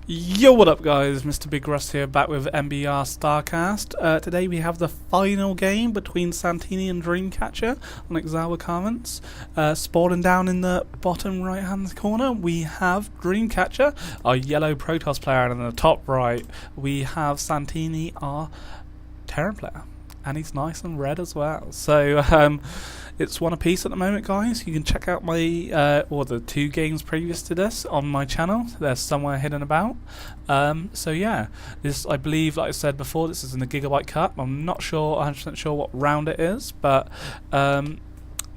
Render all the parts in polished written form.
Yo, what up guys, MrBigRuss here, back with MBR Starcast. Today we have the final game between Satiini and Dreamcatcher on Exalwa Comments. Spawning down in the bottom right hand corner we have Dreamcatcher, our yellow Protos player, and in the top right we have Satiini, our Terran player. And he's nice and red as well. So it's one apiece at the moment, guys. You can check out my or the two games previous to this on my channel. They're somewhere hidden about. So yeah, this, I believe, like I said before, this is in the Gigabyte Cup. I'm not sure, 100% sure what round it is, but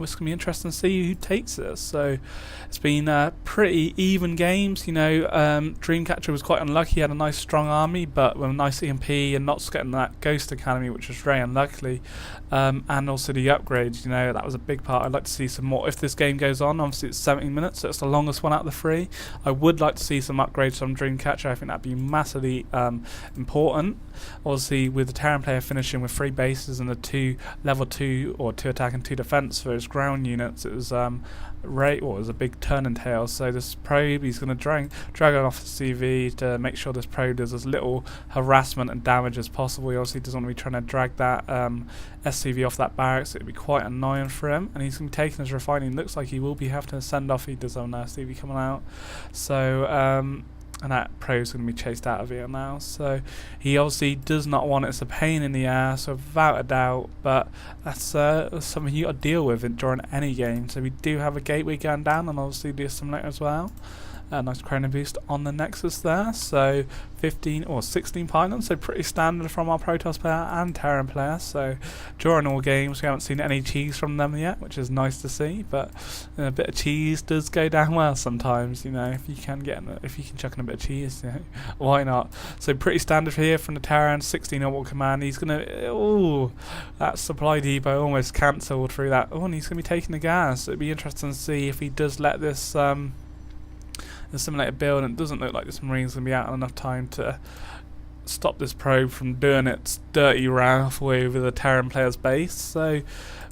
it's going to be interesting to see who takes this. So it's been pretty even games. You know, Dreamcatcher was quite unlucky. He had a nice strong army, but with a nice EMP and not getting that Ghost Academy, which was very unlucky. And also the upgrades, you know, that was a big part. I'd like to see some more. If this game goes on, obviously it's 17 minutes, so it's the longest one out of the three. I would like to see some upgrades from Dreamcatcher. I think that'd be massively important. Obviously, with the Terran player finishing with 3 bases and the 2 level 2 or 2 attack and 2 defense for his ground units, it was it was a big turn and tail. So this probe, he's going to drag it off the CV to make sure this probe does as little harassment and damage as possible. He obviously doesn't want to be trying to drag that SCV off that barracks. It'd be quite annoying for him, and he's going to be taking his refining. Looks like he will be having to send off. He does have an SCV coming out, so and that pro's going to be chased out of here now. So he obviously does not want it. It's a pain in the ass, without a doubt, but that's something you got to deal with during any game. So we do have a gateway going down, and obviously the assimilator as well. A nice chrono boost on the Nexus there, so 15 or 16 pylons, so pretty standard from our Protos player and Terran player. So during all games we haven't seen any cheese from them yet, which is nice to see, but a bit of cheese does go down well sometimes, you know. If you can chuck in a bit of cheese, you know, why not? So pretty standard here from the Terran, 16 orbital command. He's gonna, that supply depot almost cancelled through that. And he's gonna be taking the gas. It'd be interesting to see if he does let this the simulator build, and it doesn't look like this Marine's going to be out in enough time to stop this probe from doing its dirty rough way over the Terran player's base. So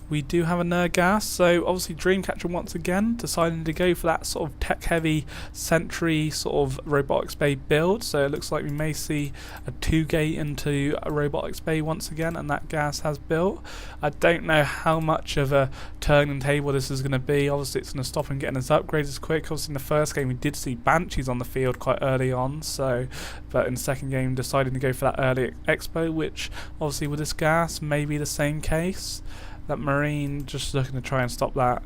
we do have a nerd gas. So obviously Dreamcatcher once again deciding to go for that sort of tech heavy sentry sort of robotics bay build. So it looks like we may see a 2-gate into a robotics bay once again, and that gas has built. I don't know how much of a turning table this is going to be. Obviously it's going to stop him getting his upgrades quick. Obviously in the first game we did see Banshees on the field quite early on, so but in the second game deciding to go for that early expo, which obviously with this gas may be the same case. That Marine just looking to try and stop that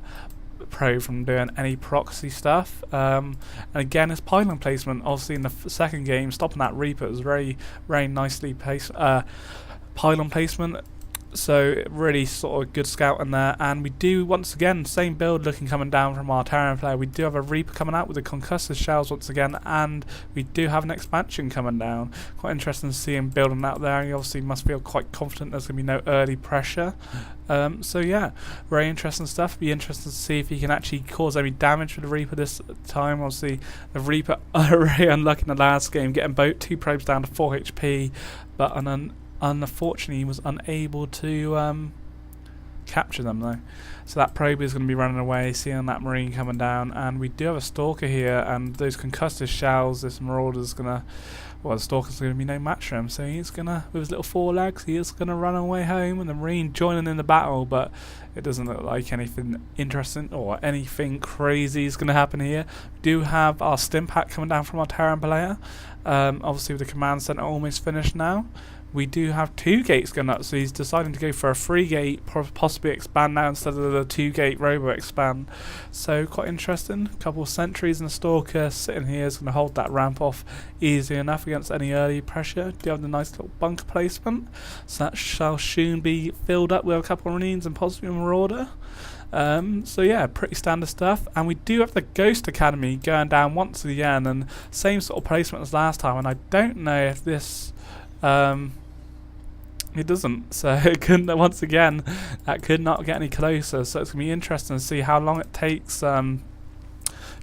probe from doing any proxy stuff. And again, his pylon placement, obviously in the second game, stopping that Reaper was very, very nicely placed. Pylon placement. So really sort of good scout in there, and we do once again same build looking coming down from our Terran player. We do have a Reaper coming out with the concussive shells once again, and we do have an expansion coming down. Quite interesting to see him building out there. He obviously must feel quite confident there's going to be no early pressure. So yeah, very interesting stuff. Be interesting to see if he can actually cause any damage for the Reaper this time. Obviously the Reaper very unlucky in the last game, getting both 2 probes down to 4 HP, but unfortunately he was unable to capture them though. So that probe is going to be running away, seeing that Marine coming down, and we do have a Stalker here, and those concussive shells, this Marauder's going to, well, the Stalker's going to be no match for him, so he's going to, with his little 4 legs, he is going to run away home, and the Marine joining in the battle, but it doesn't look like anything interesting or anything crazy is going to happen here. We do have our stim pack coming down from our Terran player, obviously with the command center almost finished now. We do have 2 gates going up, so he's deciding to go for a 3-gate, possibly expand now instead of the 2-gate robo expand. So quite interesting. A couple of sentries and a Stalker sitting here is going to hold that ramp off easy enough against any early pressure. Do have the nice little bunker placement, so that shall soon be filled up with a couple of Marines and possibly a Marauder. So yeah, pretty standard stuff. And we do have the Ghost Academy going down once again, and same sort of placement as last time, and I don't know if this it doesn't, so it couldn't, once again, that could not get any closer. So it's going to be interesting to see how long it takes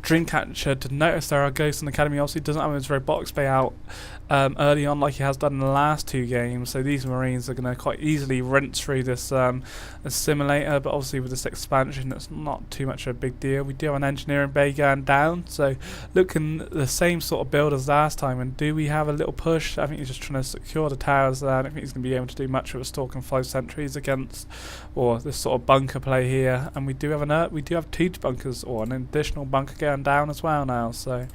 Dreamcatcher to notice there are ghosts in the academy. Obviously doesn't have his robotics bay out early on like he has done in the last 2 games, so these Marines are going to quite easily rinse through this simulator, but obviously with this expansion it's not too much of a big deal. We do have an engineering bay going down, so looking the same sort of build as last time. And do we have a little push? I think he's just trying to secure the towers there. I don't think he's going to be able to do much with a stalking 5 sentries against or this sort of bunker play here. And we do have 2 bunkers or an additional bunker going down as well now, so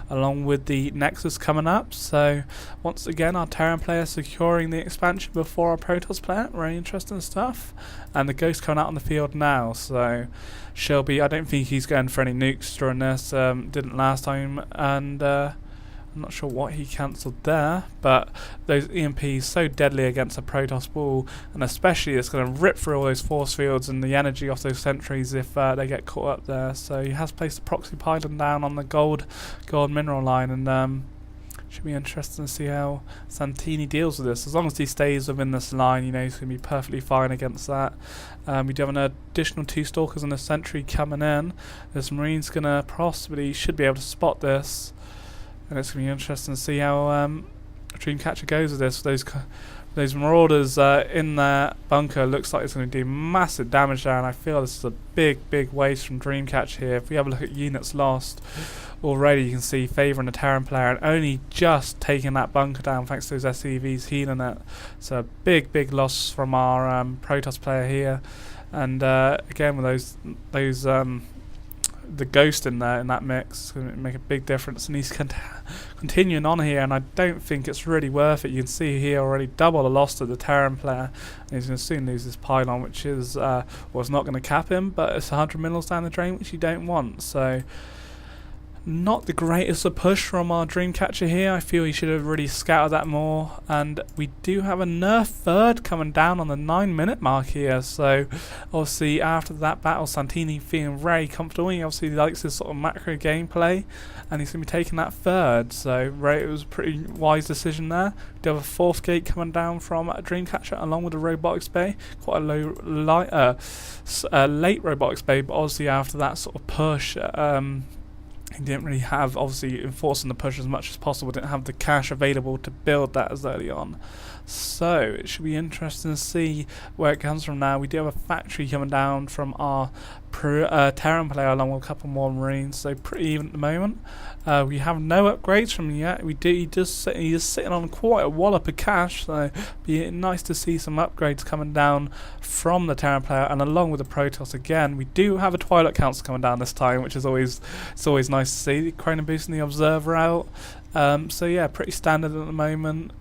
along with the Nexus coming up. So once again our Terran player securing the expansion before our Protos player. Very interesting stuff. And the Ghost coming out on the field now, so Shelby, I don't think he's going for any nukes during this, didn't last time, and I'm not sure what he cancelled there, but those EMPs so deadly against a Protoss ball, and especially it's going to rip through all those force fields and the energy off those sentries if they get caught up there. So he has placed a proxy pylon down on the gold mineral line, and should be interesting to see how Satiini deals with this. As long as he stays within this line, you know, he's going to be perfectly fine against that. We do have an additional 2 stalkers and a sentry coming in. This Marine's going to possibly should be able to spot this, and it's going to be interesting to see how Dreamcatcher goes with this. Those marauders in their bunker looks like it's going to do massive damage there, and I feel this is a big waste from Dreamcatcher here. If we have a look at units lost, already you can see favouring the Terran player and only just taking that bunker down thanks to those SCVs healing it. So a big loss from our Protoss player here. And again with those the Ghost in there in that mix is going to make a big difference, and he's continuing on here, and I don't think it's really worth it. You can see here already double the loss to the Terran player, and he's going to soon lose this pylon, which is it's not going to cap him, but it's 100 mils down the drain, which you don't want. So not the greatest of push from our Dreamcatcher here. I feel he should have really scouted that more. And we do have a nerf third coming down on the 9-minute mark here. So obviously after that battle, Satiini feeling very comfortable. He obviously likes this sort of macro gameplay, and he's going to be taking that third. So it was a pretty wise decision there. We do have a 4th gate coming down from Dreamcatcher along with the robotics bay. Quite a late robotics bay, but obviously after that sort of push, he didn't really have, obviously enforcing the push as much as possible, didn't have the cash available to build that as early on. So it should be interesting to see where it comes from now. We do have a factory coming down from our Terran player along with a couple more Marines, so pretty even at the moment. We have no upgrades from him yet. He is sitting on quite a wallop of cash, so it'd be nice to see some upgrades coming down from the Terran player, and along with the Protoss again. We do have a Twilight Council coming down this time, which is always nice to see. Chrono boosting the Observer out. So yeah, pretty standard at the moment.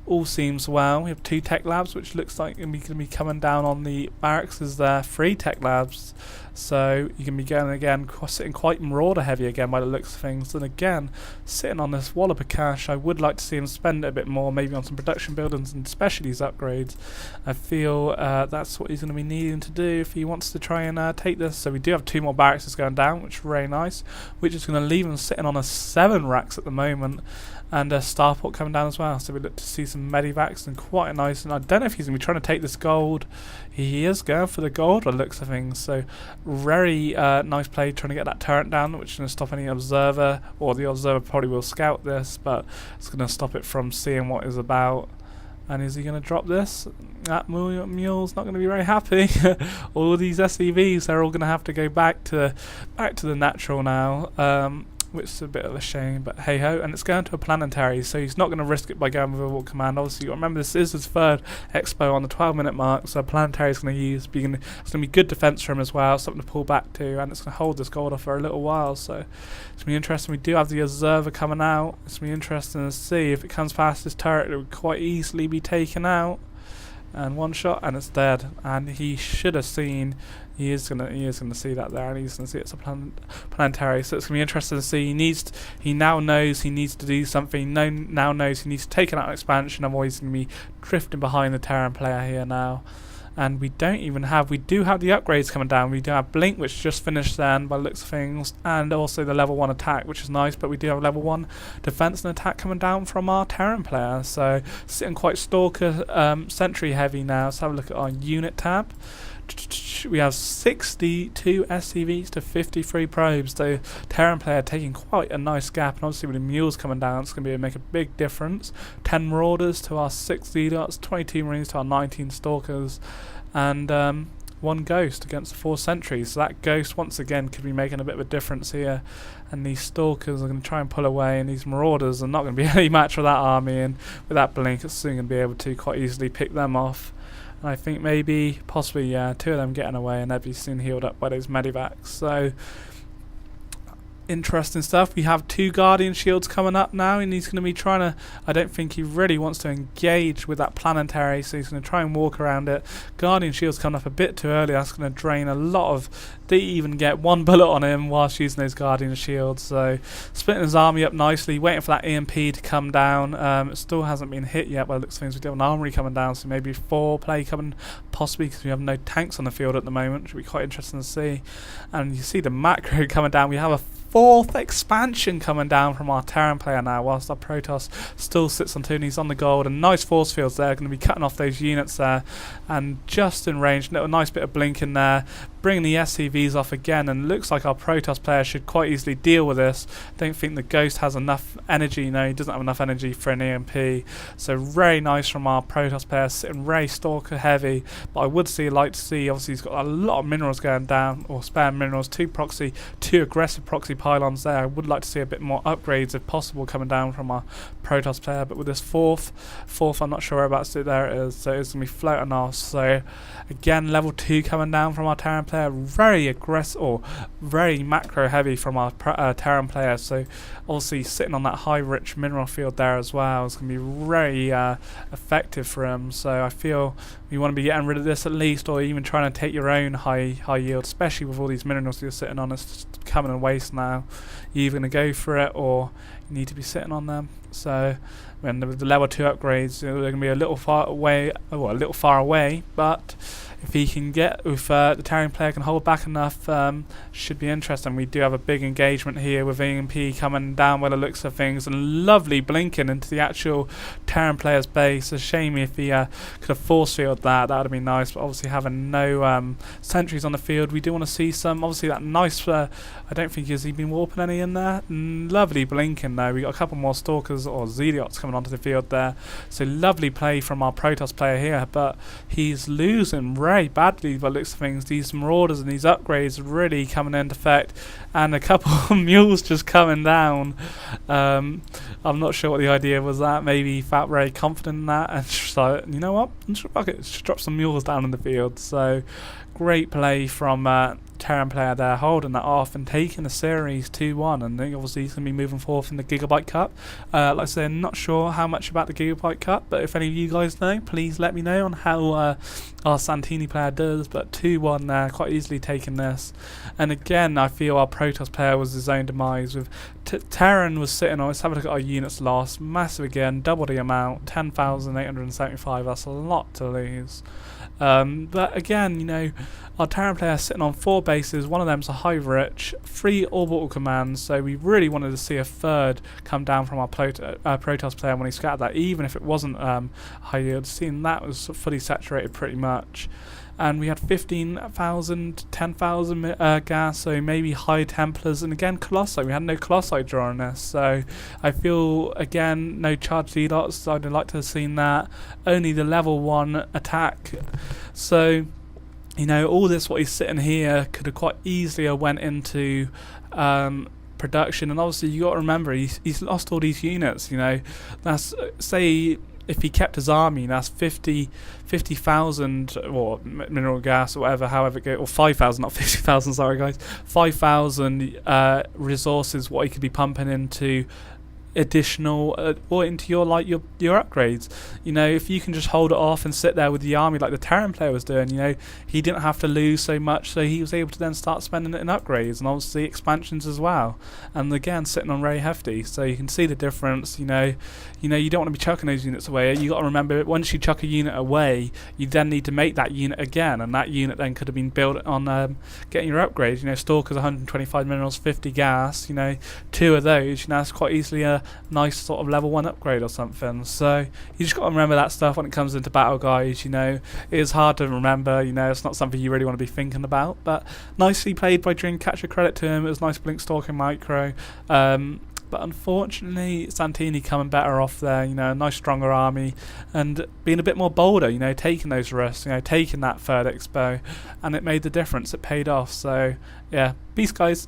All seems well. We have 2 tech labs, which looks like going to be coming down on the barracks as there 3 tech labs. So you can be going again, sitting quite marauder heavy again by the looks of things. And again, sitting on this wallop of cash. I would like to see him spend it a bit more, maybe on some production buildings and especially these upgrades. I feel that's what he's going to be needing to do if he wants to try and take this. So we do have 2 more barracks going down, which is very nice. Which is going to leave him sitting on a 7 racks at the moment. And a starport coming down as well, so we look to see some medivacs and quite a nice. And I don't know if he's going to be trying to take this gold. He is going for the gold by the looks of things, so very nice play trying to get that turret down, which is going to stop any observer, or the observer probably will scout this, but it's going to stop it from seeing what it's about. And is he going to drop this? That mule's not going to be very happy. All of these SCVs, they're all going to have to go back to the natural now. Which is a bit of a shame, but hey ho. And it's going to a planetary, so he's not going to risk it by going with a War Command. Obviously, you remember this is his 3rd expo on the 12-minute mark, so planetary is going to it's going to be good defense for him as well, something to pull back to, and it's going to hold this gold off for a little while. So it's going to be interesting. We do have the Observer coming out. It's going to be interesting to see if it comes past this turret. It would quite easily be taken out. And 1 shot, and it's dead. And he should have seen. He is gonna see that there, and he's gonna see it's a planetary. So it's gonna be interesting to see. He now knows he needs to do something. Now knows he needs to take an expansion. Otherwise, he's gonna be drifting behind the Terran player here now. And we do have the upgrades coming down. We do have Blink, which just finished then by the looks of things, and also the level 1 attack, which is nice, but we do have level 1 defense and attack coming down from our Terran player. So sitting quite stalker sentry heavy now. Let's have a look at our unit tab. we have 62 SCVs to 53 probes. The Terran player taking quite a nice gap, and obviously with the mules coming down, it's going to make a big difference. 10 Marauders to our 6 Z-Dots, 22 Marines to our 19 Stalkers, and 1 Ghost against the 4 Sentries. So that Ghost once again could be making a bit of a difference here, and these Stalkers are going to try and pull away, and these Marauders are not going to be any match for that army, and with that blink it's soon going to be able to quite easily pick them off. And I think maybe, possibly, 2 of them getting away, and they'd be soon healed up by those medivacs. So, interesting stuff. We have 2 Guardian Shields coming up now, and he's going to be trying to, I don't think he really wants to engage with that planetary, so he's going to try and walk around it. Guardian Shields coming up a bit too early. That's going to drain a lot of, didn't even get 1 bullet on him whilst using those Guardian Shields. So splitting his army up nicely, waiting for that EMP to come down. It still hasn't been hit yet by the looks of things. We do have an armory coming down, so maybe 4 play coming, possibly, because we have no tanks on the field at the moment, which would be quite interesting to see. And you see the macro coming down. We have a 4th expansion coming down from our Terran player now, whilst our Protos still sits on 2 and he's on the gold, and nice force fields there, going to be cutting off those units there, and just in range, a nice bit of blink in there, bringing the SCVs off again, and looks like our Protos player should quite easily deal with this. Don't think the Ghost has enough energy, he doesn't have enough energy for an EMP, so very nice from our Protos player, sitting very Stalker heavy, but I would like to see, obviously he's got a lot of minerals going down, or spare minerals, 2 proxy, 2 aggressive proxy pylons there. I would like to see a bit more upgrades if possible coming down from our Protos player, but with this fourth I'm not sure whereabouts there it is, so it's going to be floating off. So again, level 2 coming down from our Terran player, very aggressive, or very macro heavy from our Terran player, so obviously sitting on that high rich mineral field there as well is going to be very effective for him. So I feel you want to be getting rid of this at least, or even trying to take your own high yield, especially with all these minerals you're sitting on. It's just coming in waste now. You're either going to go for it, or you need to be sitting on them. So when the level 2 upgrades, they're going to be a little far away, but if he can get, if the Terran player can hold back enough, should be interesting. We do have a big engagement here with EMP coming down by the looks of things, and lovely blinking into the actual Terran player's base. A shame if he could have force field that would have been nice, but obviously having no sentries on the field, we do want to see some, obviously that nice, I don't think has he been warping any in there. Lovely blinking though. We got a couple more Stalkers or Z-Dots coming onto the field there, so lovely play from our Protos player here, but he's losing very badly by the looks of things. These Marauders and these upgrades really coming into effect, and a couple of mules just coming down. I'm not sure what the idea was that. Maybe he felt very confident in that, and just like, you know what, just drop some mules down in the field. So great play from Terran player there, holding that off and taking the series 2-1, and then obviously he's going to be moving forth in the Gigabyte Cup. Like I said, I'm not sure how much about the Gigabyte Cup, but if any of you guys know, please let me know on how our Satiini player does. But 2-1 there, quite easily taking this. And again, I feel our Protos player was his own demise. With Terran was sitting on, let's have a look at our units lost, massive again, double the amount, 10,875, that's a lot to lose. But again, our Terran player is sitting on 4 bases, one of them's a high rich, 3 orbital commands, so we really wanted to see a 3rd come down from our Protos player when he scattered that, even if it wasn't high yield. Seeing that was fully saturated pretty much. And we had 15,000, 10,000 gas, so maybe high Templars, and again Colossi. We had no Colossi drawing this, so I feel, again, no charged Z-Dots, so I'd like to have seen that. Only the level 1 attack. So, all this, what he's sitting here, could have quite easily went into production, and obviously you got to remember, he's lost all these units, that's, say, if he kept his army, that's 50,000 or mineral gas or whatever, however it goes, or 5,000, not 50,000, sorry guys, 5,000 resources what he could be pumping into additional or into your upgrades. If you can just hold it off and sit there with the army like the Terran player was doing, he didn't have to lose so much, so he was able to then start spending it in upgrades and obviously expansions as well, and again sitting on very hefty. So you can see the difference. You don't want to be chucking those units away. You got to remember, once you chuck a unit away, you then need to make that unit again, and that unit then could have been built on getting your upgrades. Stalkers 125 minerals, 50 gas, 2 of those, that's quite easily a nice sort of level 1 upgrade or something. So you just got to remember that stuff when it comes into battle, guys. You know, it is hard to remember. You know, it's not something you really want to be thinking about. But nicely played by Dreamcatcher. Credit to him. It was nice blink stalking micro. But unfortunately, Satiini coming better off there, you know, a nice stronger army, and being a bit more bolder, you know, taking those risks, you know, taking that third expo, and it made the difference, it paid off. So, yeah, peace, guys.